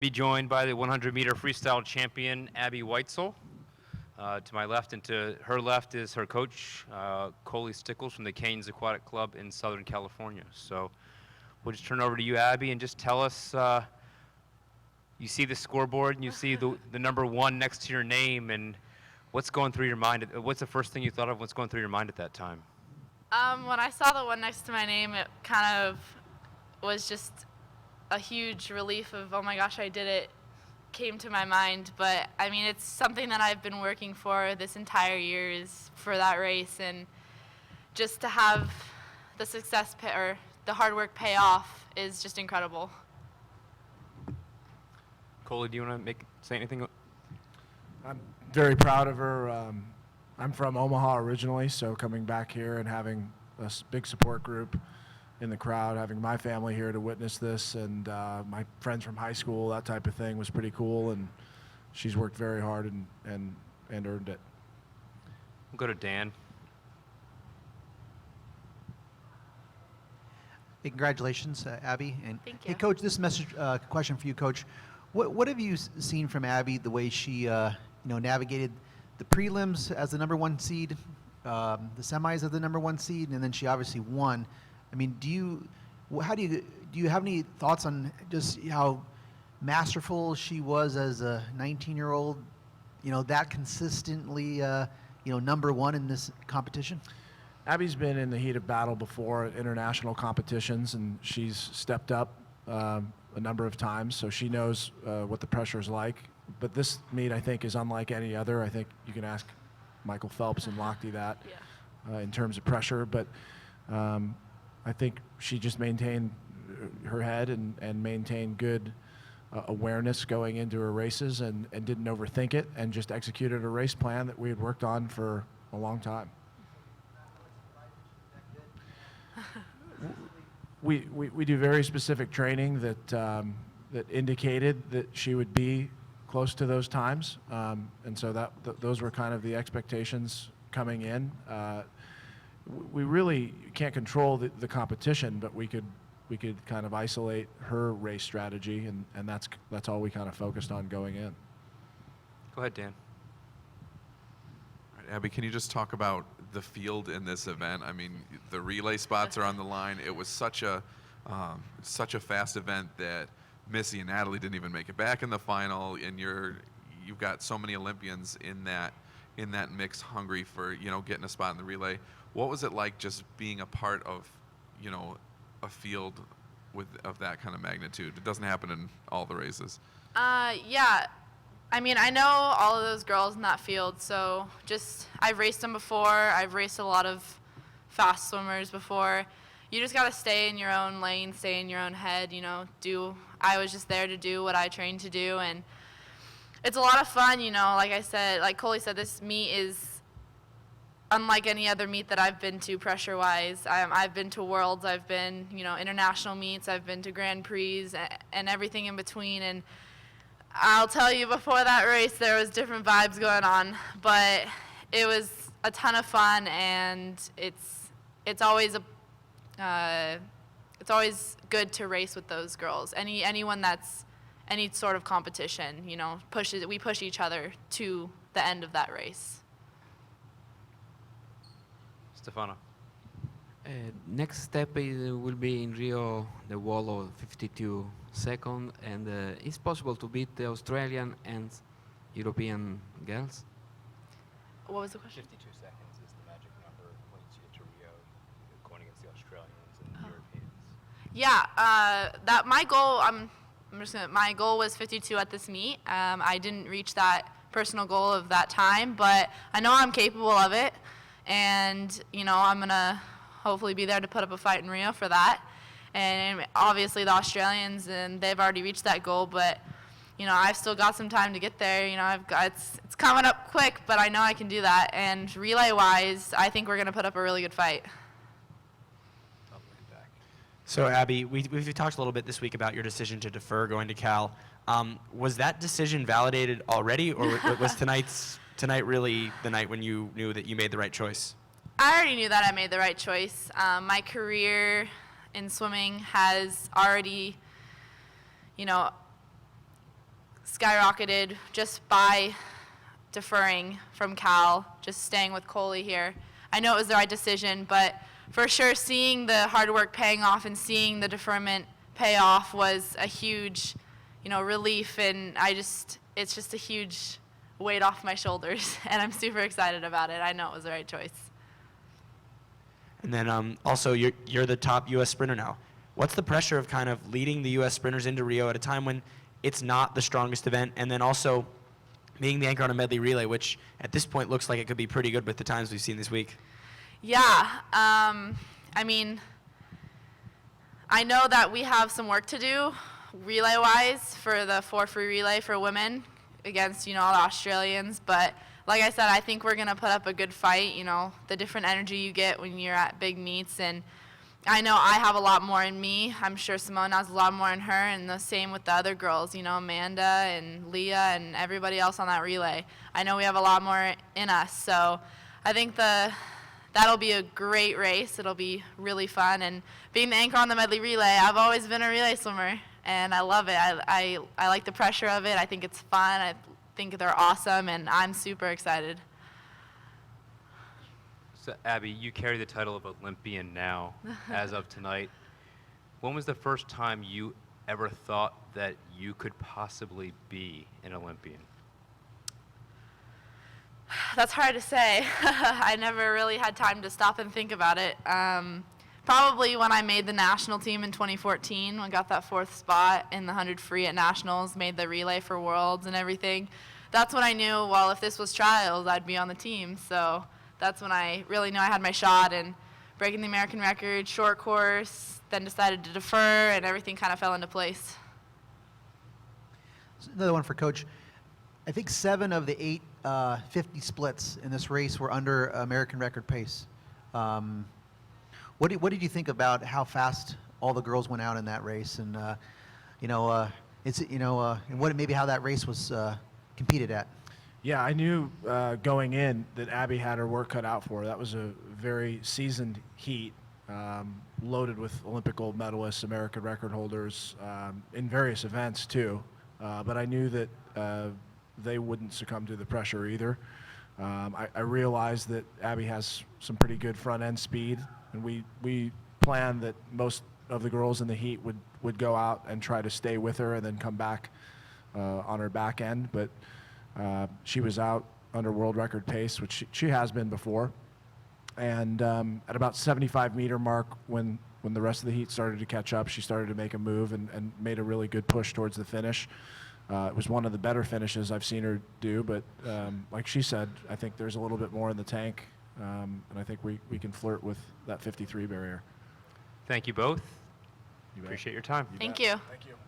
Be joined by the 100-meter freestyle champion, Abby Wetzel. To my left and to her left is her coach, Coley Stickles from the Canes Aquatic Club in Southern California. So we'll just turn over to you, Abby, and just tell us, you see the scoreboard and you see the number 1 next to your name, and what's going through your mind? What's the first thing you thought of? What's going through your mind at that time? When I saw the one next to my name, it kind of was just a huge relief of, oh my gosh, I did it, came to my mind. But I mean, it's something that I've been working for this entire year, is for that race, and just to have the success or the hard work pay off is just incredible. Coley, do you want to say anything? I'm very proud of her. I'm from Omaha originally, so coming back here and having a big support group in the crowd, having my family here to witness this, and my friends from high school, that type of thing was pretty cool. And she's worked very hard and earned it. We'll go to Dan. Hey, congratulations, Abby. And Thank you. Hey, Coach, this message question for you, Coach. What have you seen from Abby, the way she navigated the prelims as the number 1 seed, the semis as the number 1 seed, and then she obviously won? I mean, do you have any thoughts on just how masterful she was as a 19-year-old, that consistently, number 1 in this competition? Abby's been in the heat of battle before at international competitions, and she's stepped up a number of times, so she knows what the pressure is like. But this meet, I think, is unlike any other. I think you can ask Michael Phelps and Lochte that in terms of pressure. But I think she just maintained her head and maintained good awareness going into her races and didn't overthink it, and just executed a race plan that we had worked on for a long time. We do very specific training that indicated that she would be close to those times, and so those were kind of the expectations coming in. We really can't control the competition, but we could kind of isolate her race strategy, and that's all we kind of focused on going in. Go ahead, Dan. All right, Abby, can you just talk about the field in this event? I mean, the relay spots are on the line. It was such a fast event that Missy and Natalie didn't even make it back in the final, and you've got so many Olympians in that mix hungry for getting a spot in the relay. What was it like just being a part of a field of that kind of magnitude? It doesn't happen in all the races. Yeah. I mean, I know all of those girls in that field, so I've raced them before. I've raced a lot of fast swimmers before. You just got to stay in your own lane, stay in your own head, I was just there to do what I trained to do, and it's a lot of fun, like I said, like Coley said, this meet is unlike any other meet that I've been to pressure-wise. I've been to Worlds, I've been, international meets, I've been to Grand Prix and everything in between, and I'll tell you, before that race, there was different vibes going on, but it was a ton of fun, and it's always good to race with those girls. Anyone that's any sort of competition, we push each other to the end of that race. Stefano. Next step will be in Rio, the wall of 52 seconds, and it's possible to beat the Australian and European girls. What was the question? 52 seconds is the magic number when you get to Rio, going against the Australians and the Europeans. Yeah, that my goal. My goal was 52 at this meet. I didn't reach that personal goal of that time, but I know I'm capable of it, and I'm gonna hopefully be there to put up a fight in Rio for that. And obviously the Australians, and they've already reached that goal, but I've still got some time to get there. It's coming up quick, but I know I can do that. And relay wise, I think we're gonna put up a really good fight. So Abby, we've talked a little bit this week about your decision to defer going to Cal. Was that decision validated already, or was tonight really the night when you knew that you made the right choice? I already knew that I made the right choice. My career in swimming has already, skyrocketed just by deferring from Cal, just staying with Coley here. I know it was the right decision, but for sure seeing the hard work paying off and seeing the deferment pay off was a huge, relief, and it's just a huge weight off my shoulders, and I'm super excited about it. I know it was the right choice. And then also, you're the top U.S. sprinter now. What's the pressure of kind of leading the U.S. sprinters into Rio at a time when it's not the strongest event, and then also being the anchor on a medley relay, which at this point looks like it could be pretty good with the times we've seen this week? Yeah, I mean, I know that we have some work to do relay-wise for the 4 free relay for women against, all the Australians. But like I said, I think we're going to put up a good fight, the different energy you get when you're at big meets. And I know I have a lot more in me. I'm sure Simone has a lot more in her, and the same with the other girls, Amanda and Leah and everybody else on that relay. I know we have a lot more in us. So I think that'll be a great race. It'll be really fun. And being the anchor on the medley relay, I've always been a relay swimmer, and I love it. I like the pressure of it. I think it's fun. I think they're awesome, and I'm super excited. So, Abby, you carry the title of Olympian now, as of tonight. When was the first time you ever thought that you could possibly be an Olympian? That's hard to say. I never really had time to stop and think about it. Probably when I made the national team in 2014, when I got that 4th spot in the 100 free at nationals, made the relay for worlds and everything. That's when I knew, well, if this was trials, I'd be on the team. So that's when I really knew I had my shot, and breaking the American record, short course, then decided to defer, and everything kind of fell into place. Another one for Coach. I think 7 of the 8 50 splits in this race were under American record pace. What did you think about how fast all the girls went out in that race, and and maybe how that race was competed at? Yeah, I knew going in that Abby had her work cut out for her. That was a very seasoned heat, loaded with Olympic gold medalists, American record holders, in various events too. But I knew that they wouldn't succumb to the pressure either. I realized that Abby has some pretty good front end speed, and we planned that most of the girls in the heat would go out and try to stay with her and then come back on her back end. But she was out under world record pace, which she has been before. And at about 75-meter mark, when the rest of the heat started to catch up, she started to make a move and made a really good push towards the finish. It was one of the better finishes I've seen her do, but like she said, I think there's a little bit more in the tank, and I think we can flirt with that 53 barrier. Thank you both. You bet. Appreciate your time. Thank you. Thank you.